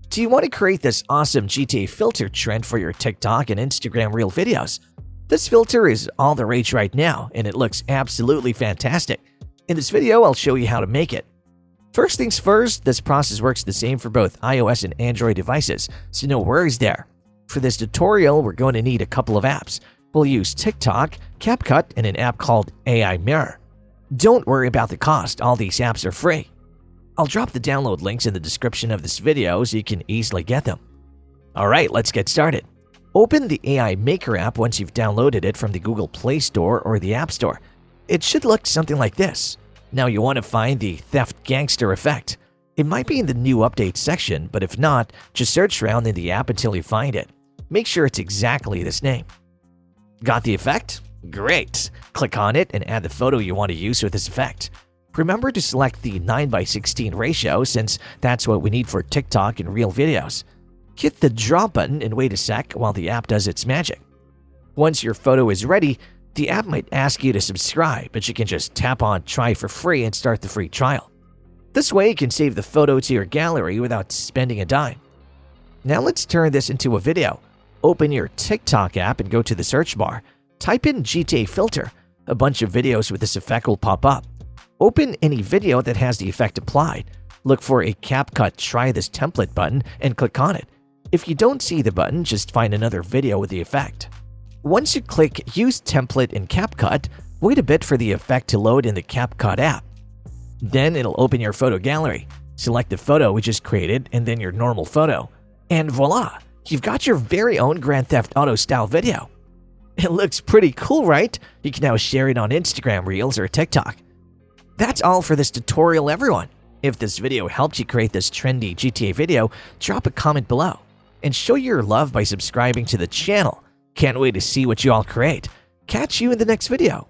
Do you want to create this awesome GTA filter trend for your TikTok and Instagram Reel videos? This filter is all the rage right now, and it looks absolutely fantastic. In this video, I'll show you how to make it. First things first, this process works the same for both iOS and Android devices, so no worries there. For this tutorial, we're going to need a couple of apps. We'll use TikTok, CapCut, and an app called AI Mirror. Don't worry about the cost, all these apps are free. I'll drop the download links in the description of this video so you can easily get them. Alright, let's get started. Open the AI Maker app once you've downloaded it from the Google Play Store or the App Store. It should look something like this. Now you want to find the Theft Gangster effect. It might be in the new update section, but if not, just search around in the app until you find it. Make sure it's exactly this name. Got the effect? Great! Click on it and add the photo you want to use with this effect. Remember to select the 9:16 ratio since that's what we need for TikTok and Reel videos. Hit the draw button and wait a sec while the app does its magic. Once your photo is ready, the app might ask you to subscribe, but you can just tap on Try for free and start the free trial. This way you can save the photo to your gallery without spending a dime. Now let's turn this into a video. Open your TikTok app and go to the search bar. Type in GTA filter. A bunch of videos with this effect will pop up. Open any video that has the effect applied. Look for a CapCut Try This Template button and click on it. If you don't see the button, just find another video with the effect. Once you click Use Template in CapCut, wait a bit for the effect to load in the CapCut app. Then it'll open your photo gallery. Select the photo we just created and then your normal photo. And voila! You've got your very own Grand Theft Auto style video. It looks pretty cool, right? You can now share it on Instagram Reels or TikTok. That's all for this tutorial, everyone. If this video helped you create this trendy GTA video, drop a comment below. And show your love by subscribing to the channel. Can't wait to see what you all create. Catch you in the next video.